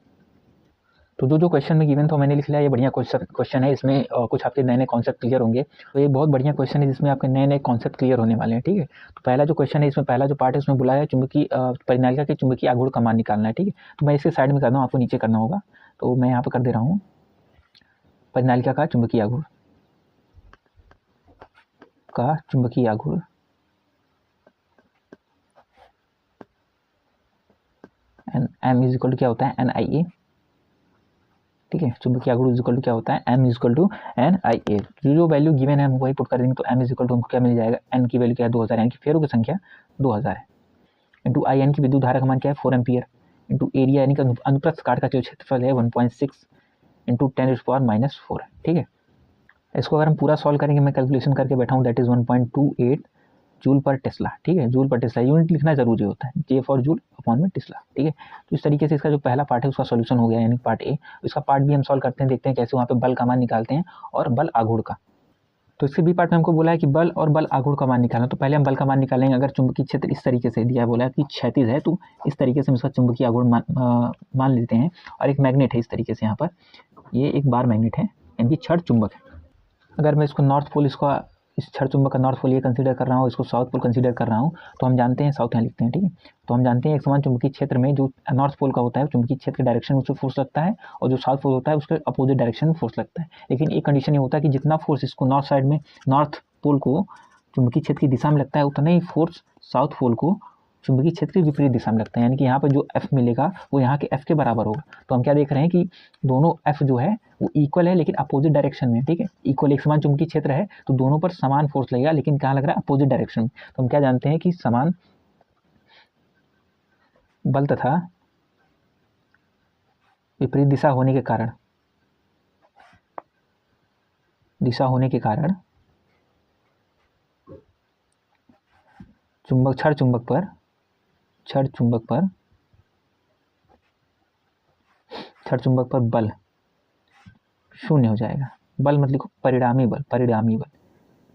तो जो क्वेश्चन में गिवन था मैंने लिख लिया। ये बढ़िया क्वेश्चन है, इसमें कुछ आपके नए कॉन्सेप्ट क्लियर होंगे। तो ये बहुत बढ़िया क्वेश्चन है जिसमें आपके नए कॉन्सेप्ट क्लियर होने वाले हैं, ठीक है। तो पहला जो क्वेश्चन है इसमें पहला जो पार्ट है उसमें बुलाया चुंबकीय परिनालिका के चुंबकीय आघूर्ण का मान निकालना है, ठीक है। तो मैं इसके साइड में कर रहा हूँ, आपको नीचे करना होगा। तो मैं यहाँ पर कर दे रहा हूँ परिनालिका का चुंबकीय आघूर्ण m इज इक्वल टू क्या होता है NIA, ठीक है। चुंबकीय आघूर्ण इज इक्वल टू क्या होता है m is equal to NIA। जो वैल्यू गिवन है हम वही पुट कर देंगे। तो m इज इक्वल टू हमको क्या मिल जाएगा, n की वैल्यू क्या है 2000, यानी कि फेरों की संख्या 2000 है, इंटू आई n की विद्युत धारा का मान क्या है 4 एम्पियर, इंटू एरिया यानी कि अनुप्रस्थ काट का जो क्षेत्रफल है 1.6 × 10⁻⁴, ठीक है। इसको अगर हम पूरा सॉल्व करेंगे, मैं कैलकुलेशन करके बैठा हूँ, that is 1.28 joule per Tesla, ठीक है। जूल पर टेस्ला यूनिट लिखना जरूरी होता है, J फॉर जूल अपॉन में टेस्ला, ठीक है। तो इस तरीके से इसका जो पहला पार्ट है उसका सॉल्यूशन हो गया, यानी पार्ट ए। इसका पार्ट भी हम सॉल्व करते हैं, देखते हैं कैसे वहाँ पे बल का मान निकालते हैं और बल आघूर्ण का। तो इसके बी पार्ट में हमको बोला है कि बल और बल आघूर्ण का मान निकालना। तो पहले हम बल का मान निकालेंगे। अगर चुंबकीय क्षेत्र इस तरीके से दिया, बोला कि क्षैतिज है, तो इस तरीके से हम इसका चुंबकीय आघूर्ण मान लेते हैं। और एक मैग्नेट है इस तरीके से, यहाँ पर ये एक बार मैग्नेट है, यानी कि क्षण चुंबक है। अगर मैं इसको नॉर्थ पोल, इस क्षण चुंबक का नॉर्थ पोल ये कंसीडर कर रहा हूँ, इसको साउथ पोल कंसीडर कर रहा हूँ, तो हम जानते हैं साउथ यहाँ लिखते हैं, ठीक है। तो हम जानते हैं एक समान चुंबकीय क्षेत्र में जो नॉर्थ पोल का होता है चुंबकीय क्षेत्र के डायरेक्शन में उससे फोर्स लगता है, और जो साउथ पोल होता है उसके अपोजिट डायरेक्शन में फोर्स लगता है। लेकिन एक कंडीशन ये होता है कि जितना फोर्स इसको नॉर्थ साइड में, नॉर्थ पोल को चुंबकीय क्षेत्र की दिशा में लगता है, उतना ही फोर्स साउथ पोल को चुंबकीय क्षेत्र की विपरीत दिशा में लगता है। यानी कि यहाँ पर जो F मिलेगा वो यहाँ के F के बराबर होगा। तो हम क्या देख रहे हैं कि दोनों F जो है वो इक्वल है, लेकिन अपोजिट डायरेक्शन में, ठीक है। इक्वल एक समान चुंबकीय क्षेत्र है तो दोनों पर समान फोर्स लगेगा, लेकिन कहाँ लग रहा है अपोजिट डायरेक्शन में। तो हम क्या जानते हैं कि समान बल तथा विपरीत दिशा होने के कारण क्षण चुंबक पर बल शून्य हो जाएगा। बल मतलब परिणामी बल,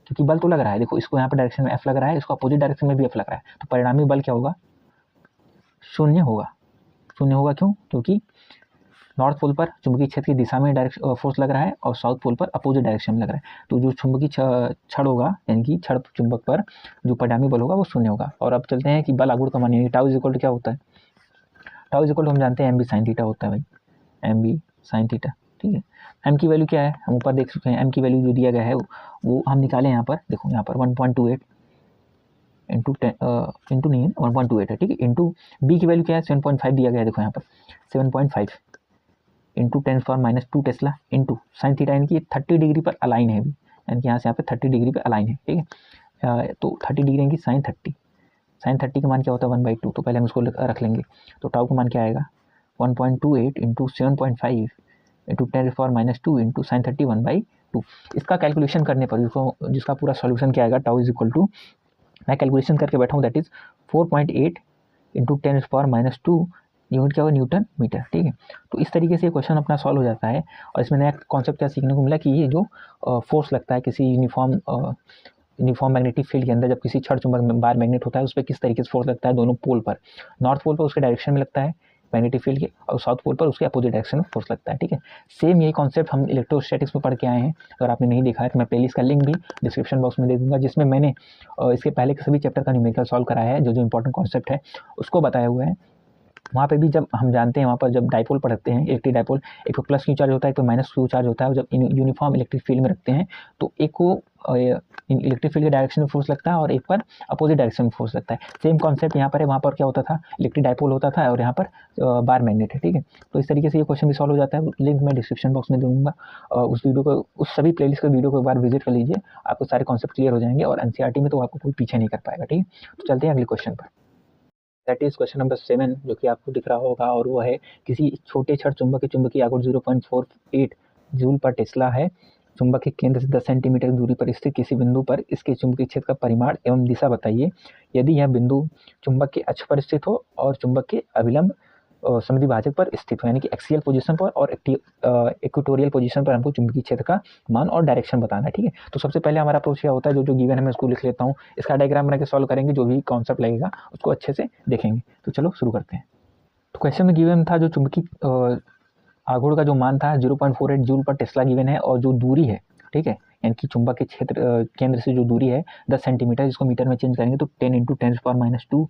क्योंकि बल तो लग रहा है, देखो इसको यहाँ पर डायरेक्शन में F लग रहा है, इसको अपोजिट डायरेक्शन में भी F लग रहा है, तो परिणामी बल क्या होगा, शून्य होगा। क्यों? क्योंकि नॉर्थ पोल पर चुंबकीय क्षेत्र की दिशा में डायरेक्शन फोर्स लग रहा है और साउथ पोल पर अपोजिट डायरेक्शन में लग रहा है। तो जो चुंबकीय क्षण होगा, यानी कि क्षण चुंबक पर जो परिणामी बल होगा वो शून्य होगा। और अब चलते हैं कि बल आघूर्ण का मान, यानी टाउ इज इक्वल टू क्या होता है, टाउ इज इक्वल टू हम जानते हैं mb sin थीटा होता है भाई, mb sin थीटा, ठीक है। m की वैल्यू क्या है हम ऊपर देख चुके हैं, m की वैल्यू जो दिया गया है वो हम निकालें यहाँ पर, देखो यहाँ पर 1.28 इंटू 1.28 है, ठीक है। इंटू b की वैल्यू क्या है 7.5 दिया गया है, देखो यहाँ पर 7.5 into 10⁻² Tesla into sine theta, यानी कि 30 डिग्री पर अलाइन है अभी, यानी कि यहाँ से यहाँ पे 30 डिग्री पर अलाइन है, ठीक है। तो 30 डिग्री यानी कि साइन 30 का मान क्या होता है 1/2। तो पहले हम उसको रख लेंगे। तो टाउ का मान क्या आएगा 1.28 इंटू 7.5 इंटू 10⁻² इंटू साइन 30 1/2। इसका कैलकुलेशन करने पर जिसका पूरा सॉल्यूशन क्या आएगा, टाउ इज इक्वल टू, मैं कैलकुलेशन करके बैठा हूँ, दैट इज 4.8 इंटू 10⁻² यूनिट क्या होगा न्यूटन मीटर, ठीक है। तो इस तरीके से क्वेश्चन अपना सॉल्व हो जाता है। और इसमें नया कॉन्सेप्ट क्या सीखने को मिला कि ये जो फोर्स लगता है किसी यूनिफॉर्म मैग्नेटिक फील्ड के अंदर, जब किसी क्षण चुंबक में बार मैग्नेट होता है उस पर किस तरीके से फोर्स लगता है दोनों पोल पर। नॉर्थ पोल पर उसके डायरेक्शन में लगता है मैग्नेटिक फील्ड के, और साउथ पोल पर उसके अपोजिट डायरेक्शन में फोर्स लगता है, ठीक है। सेम यही कॉन्सेप्ट हम इलेक्ट्रोस्टैटिक्स में पढ़ के आए हैं। अगर आपने नहीं देखा है तो मैं प्लेलिस्ट का लिंक भी डिस्क्रिप्शन बॉक्स में दे दूंगा, जिसमें मैंने इसके पहले के सभी चैप्टर का न्यूमेरिकल सॉल्व कराया है, जो इंपॉर्टेंट कॉन्सेप्ट है उसको बताया हुआ है। वहाँ पे भी जब हम जानते हैं वहाँ पर जब डाइपोल पढ़ते हैं इलेक्ट्रिक डाइपोल, एक तो प्लस क्यू चार्ज होता है, एक तो माइनस क्यू चार्ज होता है, और जब यूनिफॉर्म इलेक्ट्रिक फील्ड में रखते हैं तो एक को इलेक्ट्रिक फील्ड के डायरेक्शन में फोर्स लगता है और एक पर अपोजिट डायरेक्शन में फोर्स लगता है। सेम कॉन्सेप्ट यहाँ पर है, वहाँ पर क्या होता था, इलेक्ट्रिक डाइपोल होता था और यहाँ पर बार मैग्नेट है, ठीक है। तो इस तरीके से ये क्वेश्चन भी सॉल्व हो जाता है। लिंक मैं डिस्क्रिप्शन बॉक्स में दूंगा, उस वीडियो को, उस सभी प्लेलिस्ट के वीडियो को एक बार विजिट कर लीजिए, आपको सारे कॉन्सेप्ट क्लियर हो जाएंगे और एनसीईआरटी में तो आपको कोई पीछे नहीं कर पाएगा, ठीक है। तो चलते हैं अगले क्वेश्चन पर। दैट इज क्वेश्चन नंबर 7, जो कि आपको दिख रहा होगा, और वो है किसी छोटे छड़ चुंबक के चुंबकीय आघूर्ण 0.48 जूल पर टेस्ला है। चुंबक के केंद्र से 10 सेंटीमीटर दूरी पर स्थित किसी बिंदु पर इसके चुंबकीय क्षेत्र का परिमाण एवं दिशा बताइए। यदि यह बिंदु चुंबक के अक्ष पर स्थित हो और चुंबक के अभिलंब समद्विभाजक पर स्थित हो, यानी कि एक्सियल पोजीशन पर और इक्वेटोरियल पोजीशन पर हमको चुंबकीय क्षेत्र का मान और डायरेक्शन बताना है, ठीक है। तो सबसे पहले हमारा अप्रोच क्या होता है, जो गिवन है मैं उसको लिख लेता हूँ, इसका डायग्राम बना के सॉल्व करेंगे, जो भी कॉन्सेप्ट लगेगा उसको अच्छे से देखेंगे। तो चलो शुरू करते हैं। तो क्वेश्चन में गिवन था जो चुंबकीय आघूर्ण का जो मान था 0.48 जूल पर टेस्ला गिवन है, और जो दूरी है, ठीक है, यानी कि चुंबक के क्षेत्र केंद्र से जो दूरी है 10 सेंटीमीटर, जिसको मीटर में चेंज करेंगे तो 10 × 10⁻²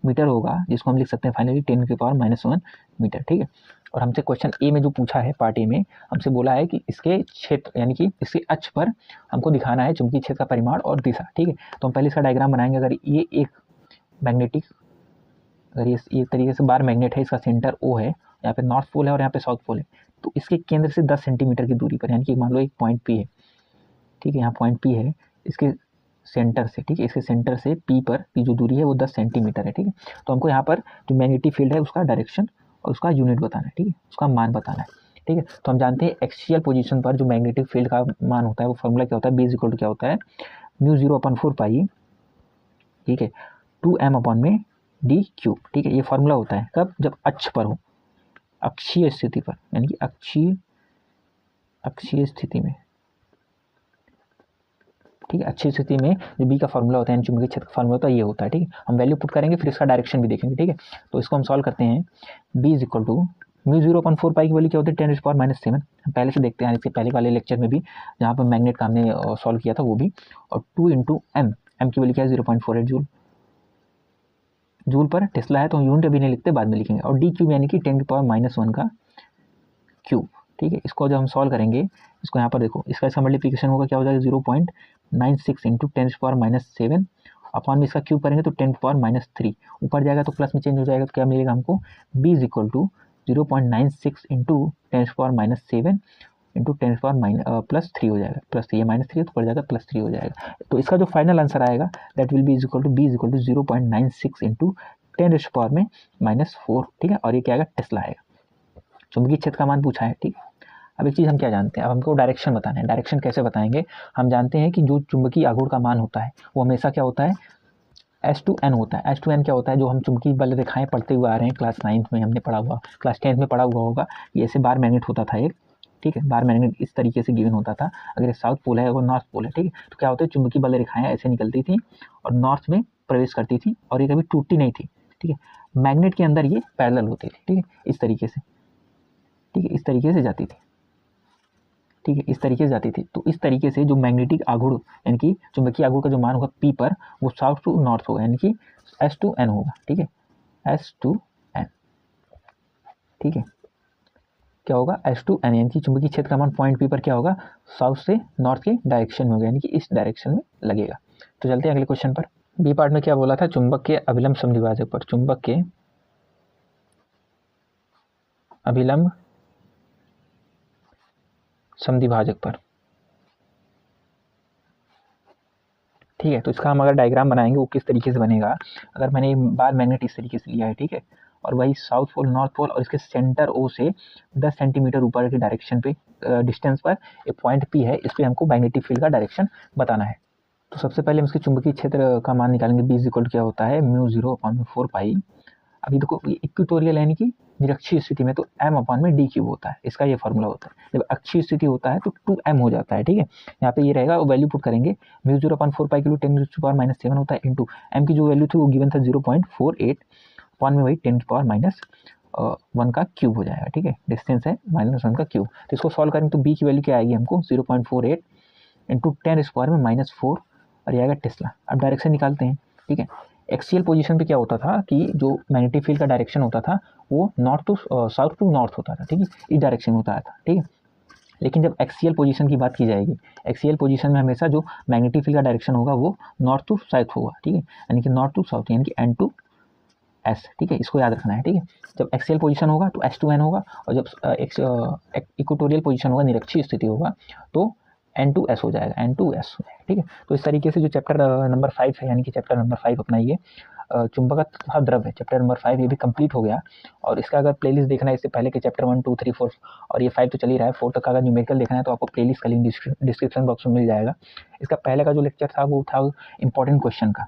मीटर होगा, जिसको हम लिख सकते हैं फाइनली 10⁻⁻1 मीटर, ठीक है। और हमसे क्वेश्चन ए में जो पूछा है, पार्ट ए में हमसे बोला है कि इसके क्षेत्र यानी कि इसके अक्ष पर हमको दिखाना है चुंबकीय क्षेत्र का परिमाण और दिशा, ठीक है। तो हम पहले इसका डायग्राम बनाएंगे। अगर ये एक मैग्नेटिक, अगर ये तरीके से बार मैग्नेट है, इसका सेंटर ओ है, यहाँ पे नॉर्थ पोल है और यहाँ पे साउथ पोल है, तो इसके केंद्र से 10 सेंटीमीटर की दूरी पर, यानी कि मान लो एक पॉइंट पी है, ठीक है, यहाँ पॉइंट पी है, इसके सेंटर से, ठीक है, इसके सेंटर से पी पर की जो दूरी है वो 10 सेंटीमीटर है, ठीक है। तो हमको यहाँ पर जो मैग्नेटिक फील्ड है उसका डायरेक्शन और उसका यूनिट बताना है, ठीक है, उसका मान बताना है, ठीक है। तो हम जानते हैं एक्सियल पोजीशन पर जो मैग्नेटिक फील्ड का मान होता है वो फॉर्मूला क्या होता है, B = क्या होता है, μ0/4π, ठीक है, 2m/d³, ठीक है। ये फॉर्मूला होता है कब, जब अक्ष पर हो, अक्षीय स्थिति पर, यानी कि अक्षीय स्थिति में, ठीक है। अच्छी स्थिति में जो बी का फॉर्मूला होता है, चुंबकीय क्षेत्र का फॉर्मूला होता है, ये होता है, ठीक है। हम वैल्यू पुट करेंगे, फिर इसका डायरेक्शन भी देखेंगे, ठीक है। तो इसको हम सॉल्व करते हैं। B = μ0/4π की वैल्यू क्या होती है, 10⁻⁻7, हम पहले से देखते हैं, इससे पहले वाले लेक्चर में भी जहाँ पर मैग्नेट का हमने सॉल्व किया था वो भी, और 2 × m की वैल्यू क्या है 0.48 जूल पर टेस्ला है, तो हम यूनिट अभी नहीं लिखते, बाद में लिखेंगे, और d³ यानी कि 10⁻⁻1 का क्यूब, ठीक है। इसको जब हम सॉल्व करेंगे, इसको यहाँ पर देखो, इसका मल्टीप्लिकेशन होगा, क्या हो जाएगा 0.96 × 10⁻⁷ अपॉन में इसका क्यूब करेंगे तो 10⁻³ ऊपर जाएगा तो प्लस में चेंज हो जाएगा, तो क्या मिलेगा हमको, B = 0.96 × 10⁻⁷ × 10⁻+3 हो जाएगा, +3, ये -3 है तो पड़ जाएगा +3 हो जाएगा। तो इसका जो फाइनल आंसर आएगा दैट विल बी B = 0.96 × 10⁻⁻4, ठीक है। और ये क्या आएगा, टेस्ला आएगा। चुंबकीय क्षेत्र का मान पूछा है, ठीक। अब एक चीज़ हम क्या जानते हैं, अब हमको डायरेक्शन बताना है। डायरेक्शन कैसे बताएंगे, हम जानते हैं कि जो चुंबकीय आघूर्ण का मान होता है वो हमेशा क्या होता है, S/N होता है। S/N क्या होता है, जो हम चुंबकीय बल रेखाएं पढ़ते हुए आ रहे हैं, क्लास 9th में हमने पढ़ा हुआ, क्लास 10th में पढ़ा हुआ होगा, ये ऐसे बार मैग्नेट होता था एक, ठीक है। बार मैग्नेट इस तरीके से गिवन होता था, अगर ये साउथ पोल है और नॉर्थ पोल है, ठीक है, तो क्या होता है, चुंबकीय बल रेखाएं ऐसे निकलती थी और नॉर्थ में प्रवेश करती थी और ये कभी टूटती नहीं थी, ठीक है। मैग्नेट के अंदर ये पैरेलल होती थी, ठीक है, इस तरीके से, ठीक है, इस तरीके से जाती थी, ठीक है, इस तरीके से जाती थी। तो इस तरीके से जो मैग्नेटिक आघूर्ण यानी कि चुंबकीय आघूर्ण का जो मान होगा P पर, वो साउथ टू नॉर्थ होगा, यानी कि S/N होगा, ठीक है, S/N, ठीक है, क्या होगा, S/N, यानी कि चुंबकीय क्षेत्र का मान पॉइंट P पर क्या होगा, साउथ से नॉर्थ के डायरेक्शन में होगा, यानी कि इस डायरेक्शन में लगेगा। तो चलते हैं अगले क्वेश्चन पर। बी पार्ट में क्या बोला था, चुंबक के अभिलंब समद्विभाजक पर, चुंबक के अभिलंब समद्विभाजक पर, ठीक है। तो इसका हम अगर डायग्राम बनाएंगे वो किस तरीके से बनेगा, अगर मैंने बार मैग्नेट इस तरीके से लिया है, ठीक है, और वही साउथ पोल नॉर्थ पोल और इसके सेंटर ओ से 10 सेंटीमीटर ऊपर के डायरेक्शन पे डिस्टेंस पर एक पॉइंट P है, इस पर हमको मैग्नेटिक फील्ड का डायरेक्शन बताना है। तो सबसे पहले हम इसके चुंबकीय क्षेत्र का मान निकालेंगे। B = क्या होता है, μ0/4π। अभी देखो इक्वेटोरियल यानी कि निरक्षीय स्थिति में तो m/d³ होता है, इसका ये फॉर्मूला होता है। जब अक्षीय स्थिति होता है तो 2m हो जाता है, ठीक है। यहाँ पे ये रहेगा, वो वैल्यू पुट करेंगे, μ0/4π के लिए 10⁻⁷ होता है, इंटू m की जो वैल्यू थी वो गिवन था 0.48, अपॉन में वही 10⁻⁻1 का क्यूब हो जाएगा, ठीक है, डिस्टेंस है -1 का क्यूब। तो इसको सॉल्व करेंगे तो B की वैल्यू क्या आएगी हमको, 0.48 × 10⁻⁻4 और ये आएगा टेस्ला। अब डायरेक्शन निकालते हैं, ठीक है। एक्सियल पोजीशन पे क्या होता था कि जो मैग्नेटिक फील्ड का डायरेक्शन होता था वो north to south to north होता था, ठीक है, इस डायरेक्शन में होता था, ठीक है। लेकिन जब एक्सियल पोजीशन की बात की जाएगी, एक्सियल पोजीशन में हमेशा जो मैग्नेटिक फील्ड का डायरेक्शन होगा वो नॉर्थ टू साउथ होगा, ठीक है, यानी कि नॉर्थ टू साउथ, यानी कि एन टू एस, ठीक है, इसको याद रखना है, ठीक है। जब एक्सियल पोजीशन होगा तो एस टू एन होगा, और जब इक्वेटोरियल पोजीशन होगा, निरक्षीय स्थिति होगा, तो एन टू एस हो जाएगा, एन टू एस हो जाएगा, ठीक है। तो इस तरीके से जो चैप्टर नंबर 5 है, यानी कि चैप्टर नंबर 5 अपना ये चुंबकत्व तथा द्रव है, चैप्टर नंबर 5 ये भी कंप्लीट हो गया। और इसका अगर प्लेलिस्ट देखना है इससे पहले के चैप्टर 1 2 3 4 और ये 5 तो चल ही रहा है, 4 तक का अगर न्यूमेरिकल देखना है तो आपको प्लेलिस्ट का लिंक डिस्क्रिप्शन बॉक्स में मिल जाएगा। इसका पहले का जो लेक्चर था वो था इंपॉर्टेंट क्वेश्चन का,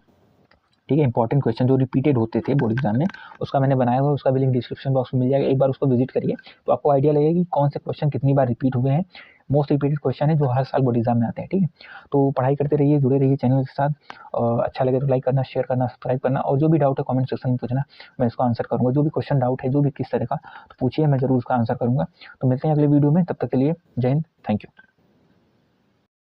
ठीक है, इंपॉर्टेंट क्वेश्चन जो रिपीटेड होते थे बोर्ड एग्जाम में, उसका मैंने बनाया हुआ, उसका भी लिंक डिस्क्रिप्शन बॉक्स में मिल जाएगा। एक बार उसको विजिट करिए तो आपको आइडिया लगेगा कि कौन से क्वेश्चन कितनी बार रिपीट हुए हैं, मोस्ट रिपीटेड क्वेश्चन है जो हर साल बोर्ड एग्जाम में आते हैं, ठीक है। तो पढ़ाई करते रहिए, जुड़े रहिए चैनल के साथ। अच्छा लगे तो लाइक करना, शेयर करना, सब्सक्राइब करना, और जो भी डाउट है कमेंट सेक्शन में पूछना, मैं इसको आंसर करूँगा। जो भी क्वेश्चन डाउट है, जो भी किस तरह का, तो पूछिए, मैं जरूर उसका आंसर करूँगा। तो मिलते हैं अगले वीडियो में, तब तक के लिए जय हिंद, थैंक यू।